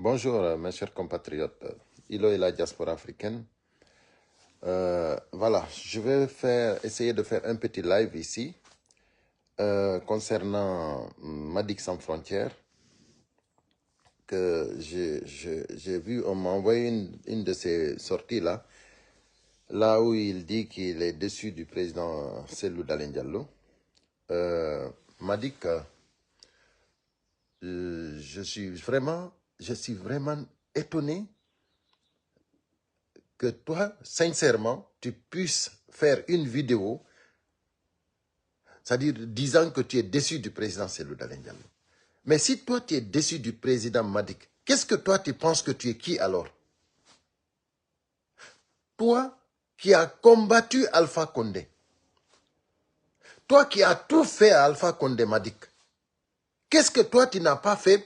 Bonjour, mes chers compatriotes. Ilo et la diaspora africaine. Voilà, je vais essayer de faire un petit live ici concernant Madik Sans Frontières. Que j'ai vu, on m'a envoyé une de ces sorties là où il dit qu'il est déçu du président Cellou Dalein Diallo. Madik, je suis vraiment étonné que toi, sincèrement, tu puisses faire une vidéo, c'est-à-dire disant que tu es déçu du président Cellou Dalein Diallo. Mais si toi, tu es déçu du président Madik, qu'est-ce que toi, tu penses que tu es qui alors? Toi qui as combattu Alpha Condé, toi qui as tout fait à Alpha Condé Madik, qu'est-ce que toi, tu n'as pas fait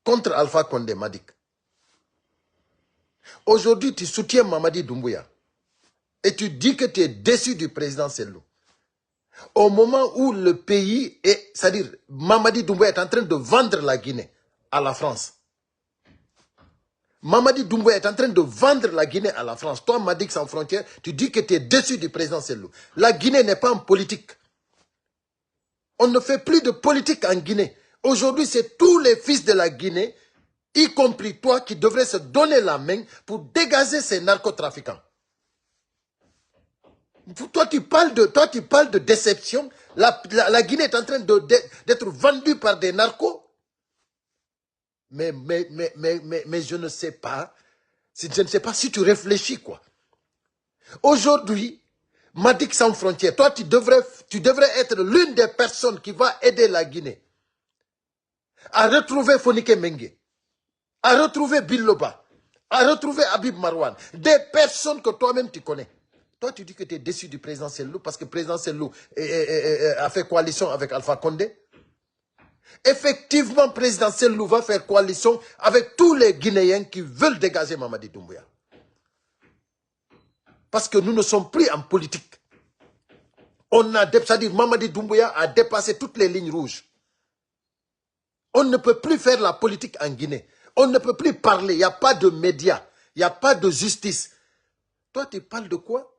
contre Alpha Condé Madik? Aujourd'hui, tu soutiens Mamadi Doumbouya et tu dis que tu es déçu du président Cellou. Au moment où le pays est, c'est-à-dire Mamadi Doumbouya est en train de vendre la Guinée à la France. Mamadi Doumbouya est en train de vendre la Guinée à la France. Toi, Madik Sans Frontières, tu dis que tu es déçu du président Cellou. La Guinée n'est pas en politique. On ne fait plus de politique en Guinée. Aujourd'hui, c'est tous les fils de la Guinée, y compris toi, qui devraient se donner la main pour dégager ces narcotrafiquants. Toi, tu parles de déception. La Guinée est en train d'être vendue par des narcos. Mais je ne sais pas. Je ne sais pas si tu réfléchis, quoi. Aujourd'hui, Madik Sans Frontières, toi, tu devrais être l'une des personnes qui va aider la Guinée à retrouver Fonike Mengue, à retrouver Biloba, à retrouver Habib Marwan. Des personnes que toi-même tu connais. Toi, tu dis que tu es déçu du président Cellou parce que le président Cellou a fait coalition avec Alpha Condé. Effectivement, le président Cellou va faire coalition avec tous les Guinéens qui veulent dégager Mamadi Doumbouya. Parce que nous ne sommes plus en politique. C'est-à-dire Mamadi Doumbouya a dépassé toutes les lignes rouges. On ne peut plus faire la politique en Guinée. On ne peut plus parler. Il n'y a pas de médias. Il n'y a pas de justice. Toi, tu parles de quoi?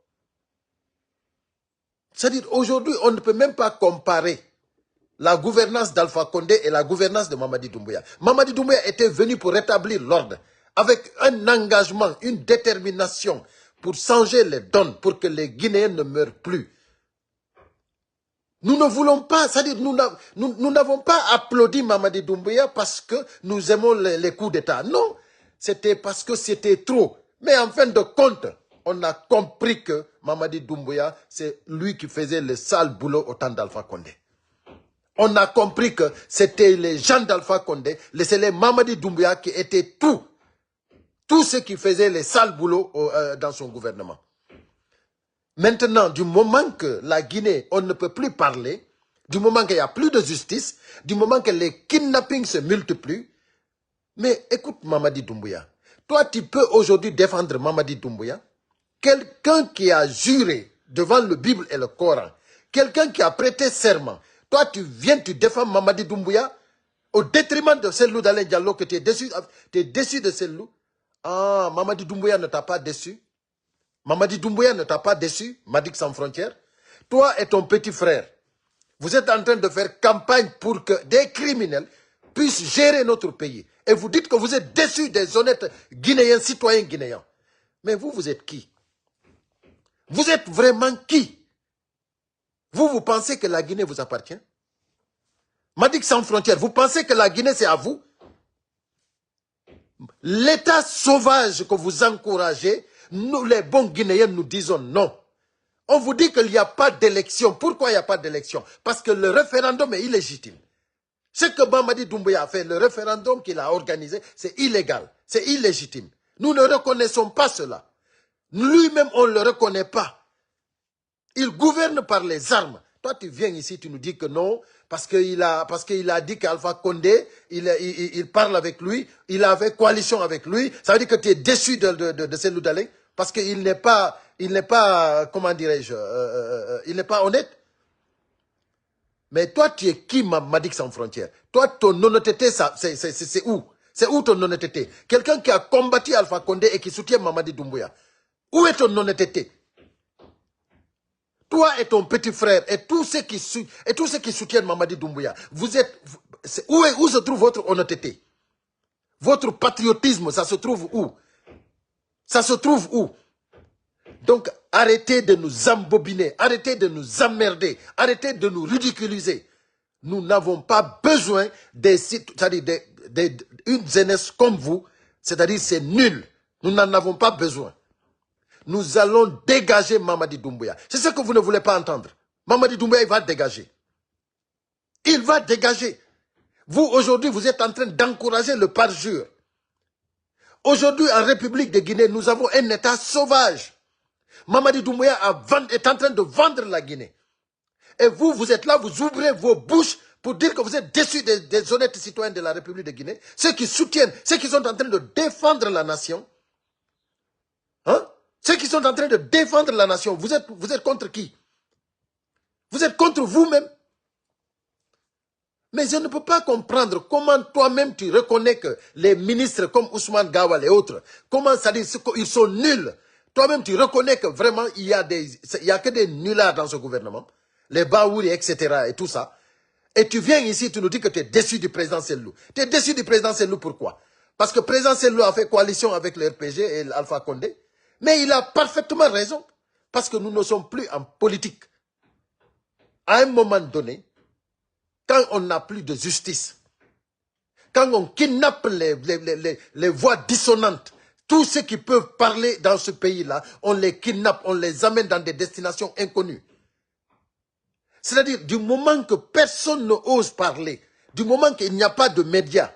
C'est-à-dire, aujourd'hui, on ne peut même pas comparer la gouvernance d'Alpha Condé et la gouvernance de Mamadi Doumbouya. Mamadi Doumbouya était venu pour rétablir l'ordre, avec un engagement, une détermination pour changer les donnes, pour que les Guinéens ne meurent plus. Nous ne voulons pas, c'est-à-dire nous n'avons pas applaudi Mamadi Doumbouya parce que nous aimons les coups d'État. Non, c'était parce que c'était trop. Mais en fin de compte, on a compris que Mamadi Doumbouya, c'est lui qui faisait le sale boulot au temps d'Alpha Condé. On a compris que c'était les gens d'Alpha Condé, c'est les Mamadi Doumbouya qui étaient tout ce qui faisait les sales boulots dans son gouvernement. Maintenant, du moment que la Guinée, on ne peut plus parler, du moment qu'il n'y a plus de justice, du moment que les kidnappings se multiplient, mais écoute Mamadi Doumbouya, toi tu peux aujourd'hui défendre Mamadi Doumbouya, quelqu'un qui a juré devant le Bible et le Coran, quelqu'un qui a prêté serment, toi tu défends Mamadi Doumbouya au détriment de Cellou Dalein Diallo que tu es déçu de Cellou. Ah, Mamadi Doumbouya ne t'a pas déçu. Mamadi Doumbouya ne t'a pas déçu, Madik Sans Frontières. Toi et ton petit frère, vous êtes en train de faire campagne pour que des criminels puissent gérer notre pays. Et vous dites que vous êtes déçus des honnêtes Guinéens, citoyens guinéens. Mais vous êtes qui? Vous êtes vraiment qui? Vous pensez que la Guinée vous appartient? Madik Sans Frontières, vous pensez que la Guinée c'est à vous? L'état sauvage que vous encouragez, nous les bons Guinéens nous disons non. On vous dit qu'il n'y a pas d'élection. Pourquoi il n'y a pas d'élection? Parce que le référendum est illégitime. Ce que Mamadi Doumbouya a fait, le référendum qu'il a organisé, c'est illégal, c'est illégitime. Nous ne reconnaissons pas cela. Lui-même, on ne le reconnaît pas. Il gouverne par les armes. Toi, tu viens ici, tu nous dis que non, parce qu'il a dit qu'Alpha Condé, il parle avec lui, il avait coalition avec lui. Ça veut dire que tu es déçu de Cellou Dalein, parce qu'il n'est pas, comment dirais-je, il n'est pas honnête. Mais toi, tu es qui, Madik Sans Frontières? Toi, ton honnêteté, c'est où? C'est où ton honnêteté? Quelqu'un qui a combattu Alpha Condé et qui soutient Mamadi Doumbouya. Où est ton honnêteté? Toi et ton petit frère et tous ceux qui soutiennent Mamadi Doumbouya, où se trouve votre honnêteté? Votre patriotisme, ça se trouve où? Ça se trouve où? Donc, arrêtez de nous embobiner, arrêtez de nous emmerder, arrêtez de nous ridiculiser. Nous n'avons pas besoin d'une jeunesse comme vous, c'est-à-dire c'est nul. Nous n'en avons pas besoin. Nous allons dégager Mamadi Doumbouya. C'est ce que vous ne voulez pas entendre. Mamadi Doumbouya, il va dégager. Il va dégager. Vous, aujourd'hui, vous êtes en train d'encourager le parjure. Aujourd'hui, en République de Guinée, nous avons un État sauvage. Mamadi Doumbouya est en train de vendre la Guinée. Et vous, vous êtes là, vous ouvrez vos bouches pour dire que vous êtes déçus des honnêtes citoyens de la République de Guinée. Ceux qui soutiennent, ceux qui sont en train de défendre la nation. Hein? Ceux qui sont en train de défendre la nation, vous êtes contre qui? Vous êtes contre vous-même. Mais je ne peux pas comprendre comment toi-même tu reconnais que les ministres comme Ousmane Gawal et autres, comment ça dit qu'ils sont nuls. Toi-même tu reconnais que vraiment il y a que des nullards dans ce gouvernement. Les Baouri, etc. et tout ça. Et tu viens ici, tu nous dis que tu es déçu du président Sellou. Tu es déçu du président Sellou, pourquoi? Parce que le président Sellou a fait coalition avec le RPG et l'Alpha Condé. Mais il a parfaitement raison. Parce que nous ne sommes plus en politique. À un moment donné, quand on n'a plus de justice, quand on kidnappe les voix dissonantes, tous ceux qui peuvent parler dans ce pays-là, on les kidnappe, on les amène dans des destinations inconnues. C'est-à-dire, du moment que personne n'ose parler, du moment qu'il n'y a pas de médias,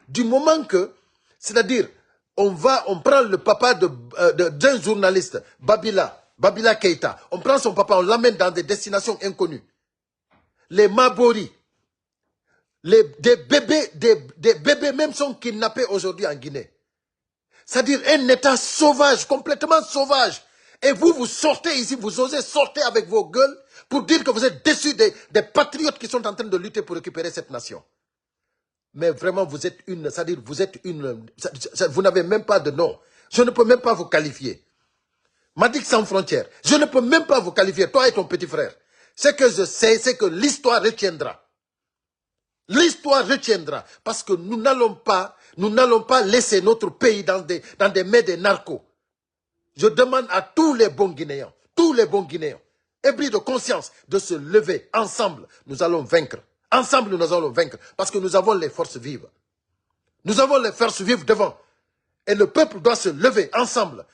du moment que, c'est-à-dire, on prend le papa d'un journaliste, Babila Keïta, on prend son papa, on l'amène dans des destinations inconnues. Les Mabori, des bébés même sont kidnappés aujourd'hui en Guinée. C'est-à-dire un État sauvage, complètement sauvage. Et vous, vous sortez ici, vous osez sortir avec vos gueules pour dire que vous êtes déçus des patriotes qui sont en train de lutter pour récupérer cette nation. Mais vraiment, vous êtes c'est-à-dire, vous n'avez même pas de nom. Je ne peux même pas vous qualifier. Madik sans frontières, je ne peux même pas vous qualifier, toi et ton petit frère. Ce que je sais, c'est que l'histoire retiendra. L'histoire retiendra. Parce que nous n'allons pas laisser notre pays dans des mains des narcos. Je demande à tous les bons Guinéens, ébris de conscience, de se lever ensemble. Nous allons vaincre. Ensemble, nous allons vaincre. Parce que nous avons les forces vives. Nous avons les forces vives devant. Et le peuple doit se lever ensemble.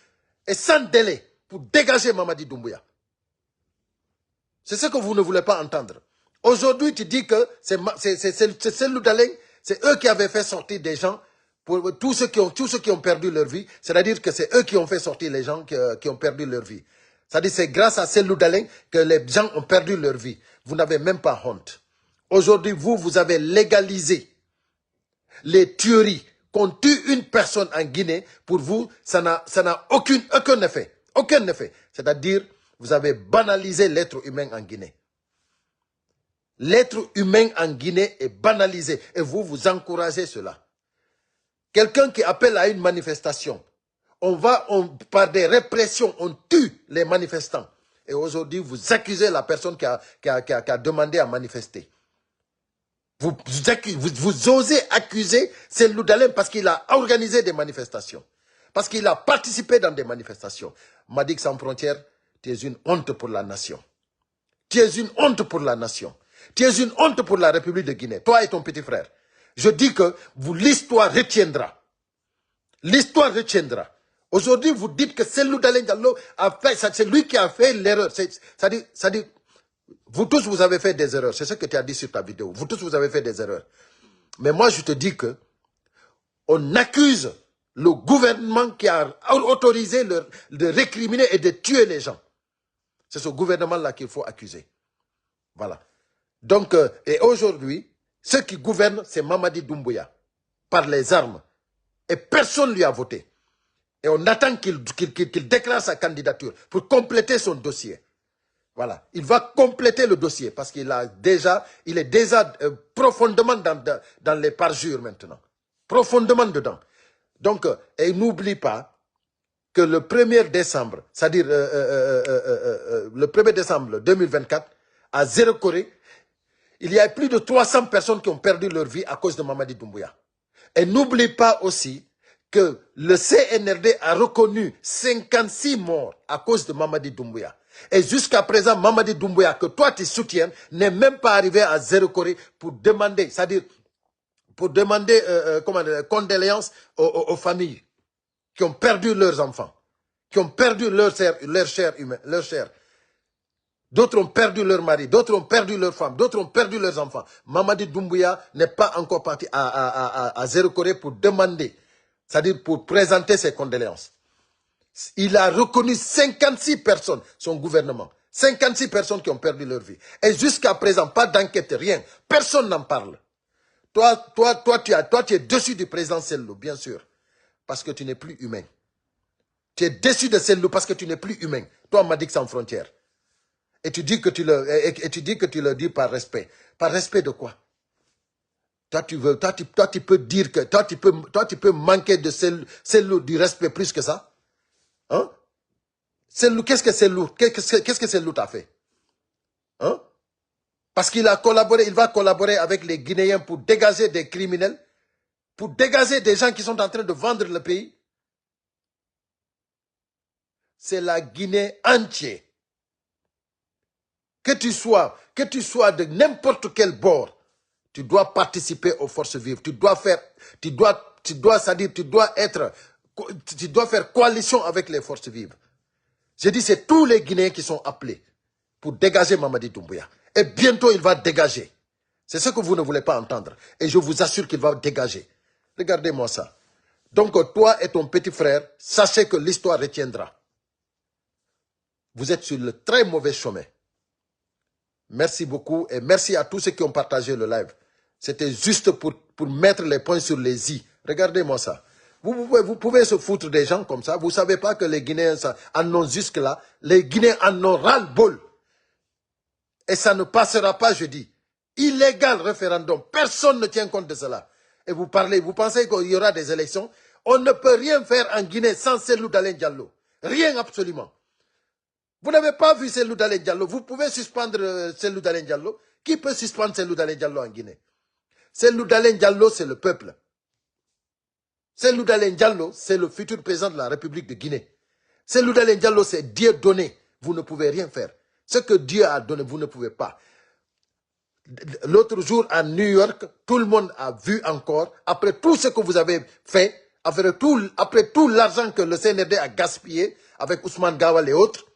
Et sans délai, pour dégager Mamadi Doumbouya. C'est ce que vous ne voulez pas entendre. Aujourd'hui, tu dis que c'est Sellou Dalein, c'est eux qui avaient fait sortir des gens, pour tous ceux qui ont perdu leur vie, c'est-à-dire que c'est eux qui ont fait sortir les gens qui ont perdu leur vie. C'est-à-dire que c'est grâce à Sellou Dalein que les gens ont perdu leur vie. Vous n'avez même pas honte. Aujourd'hui, vous avez légalisé les tueries. Qu'on tue une personne en Guinée, pour vous, ça n'a aucun effet. Aucun effet. C'est-à-dire, vous avez banalisé l'être humain en Guinée. L'être humain en Guinée est banalisé. Et vous encouragez cela. Quelqu'un qui appelle à une manifestation, par des répressions, on tue les manifestants. Et aujourd'hui, vous accusez la personne qui a demandé à manifester. Vous osez accuser Sellou Dalein parce qu'il a organisé des manifestations. Parce qu'il a participé dans des manifestations. Madik sans frontières, tu es une honte pour la nation. Tu es une honte pour la nation. Tu es une honte pour la République de Guinée, toi et ton petit frère. Je dis que l'histoire retiendra. L'histoire retiendra. Aujourd'hui, vous dites que Sellou Dalein Diallo c'est lui qui a fait l'erreur. Ça dit, vous tous, vous avez fait des erreurs. C'est ce que tu as dit sur ta vidéo. Vous tous, vous avez fait des erreurs. Mais moi, je te dis que on accuse le gouvernement qui a autorisé de récriminer et de tuer les gens. C'est ce gouvernement-là qu'il faut accuser. Voilà. Donc, et aujourd'hui, ceux qui gouvernent, c'est Mamadi Doumbouya, par les armes. Et personne ne lui a voté. Et on attend qu'il déclare sa candidature pour compléter son dossier. Voilà. Il va compléter le dossier parce qu'il est déjà profondément dans les parjures maintenant. profondément dedans. Donc, et n'oublie pas que le 1er décembre, c'est-à-dire le 1er décembre 2024, à Zéro Corée, il y a plus de 300 personnes qui ont perdu leur vie à cause de Mamadi Doumbouya. Et n'oublie pas aussi que le CNRD a reconnu 56 morts à cause de Mamadi Doumbouya. Et jusqu'à présent, Mamadi Doumbouya, que toi tu soutiens, n'est même pas arrivé à Zéro Corée pour demander, c'est-à-dire pour demander condoléances aux familles qui ont perdu leurs enfants, qui ont perdu leur chair humaine, leur chair. D'autres ont perdu leur mari, d'autres ont perdu leurs femmes, d'autres ont perdu leurs enfants. Mamadi Doumbouya n'est pas encore parti à Zéro Corée pour demander, c'est-à-dire pour présenter ses condoléances. Il a reconnu 56 personnes, son gouvernement. 56 personnes qui ont perdu leur vie. Et jusqu'à présent, pas d'enquête, rien. Personne n'en parle. Toi, tu es dessus du président Sellou, bien sûr. Parce que tu n'es plus humain. Tu es déçu de Sellou parce que tu n'es plus humain. Toi, Madik sans frontières. Et tu dis que tu le dis par respect. Par respect de quoi? Toi, tu peux dire que tu peux manquer de Sellou du respect plus que ça? Hein? Sellou, qu'est-ce que Sellou t'a fait? Hein? Parce qu'il a collaboré, il va collaborer avec les Guinéens pour dégager des criminels, pour dégager des gens qui sont en train de vendre le pays. C'est la Guinée entière. Que tu sois de n'importe quel bord, tu dois participer aux forces vives. Tu dois faire coalition avec les forces vives. J'ai dit, c'est tous les Guinéens qui sont appelés pour dégager Mamadi Doumbouya. Et bientôt, il va dégager. C'est ce que vous ne voulez pas entendre. Et je vous assure qu'il va dégager. Regardez-moi ça. Donc, toi et ton petit frère, sachez que l'histoire retiendra. Vous êtes sur le très mauvais chemin. Merci beaucoup et merci à tous ceux qui ont partagé le live. C'était juste pour mettre les points sur les i. Regardez-moi ça. Vous pouvez se foutre des gens comme ça. Vous ne savez pas que les Guinéens en ont jusque-là. Les Guinéens en ont ras-le-bol. Et ça ne passera pas, je dis. Illégal référendum. Personne ne tient compte de cela. Et vous pensez qu'il y aura des élections. On ne peut rien faire en Guinée sans Cellou Dalein Diallo. Rien absolument. Vous n'avez pas vu Cellou Dalein Diallo. Vous pouvez suspendre Cellou Dalein Diallo. Qui peut suspendre Cellou Dalein Diallo en Guinée? Cellou Dalein Diallo, c'est le peuple. Cellou Dalein Diallo, c'est le futur président de la République de Guinée. Cellou Dalein Diallo, c'est Dieu donné. Vous ne pouvez rien faire. Ce que Dieu a donné, vous ne pouvez pas. L'autre jour, à New York, tout le monde a vu encore, après tout ce que vous avez fait, après tout l'argent que le CNRD a gaspillé, avec Ousmane Gawal et autres,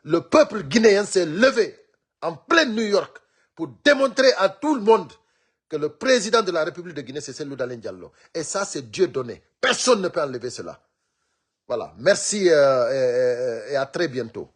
le peuple guinéen s'est levé en plein New York pour démontrer à tout le monde que le président de la République de Guinée, c'est Cellou Dalein Diallo. Et ça, c'est Dieu donné. Personne ne peut enlever cela. Voilà. Merci et à très bientôt.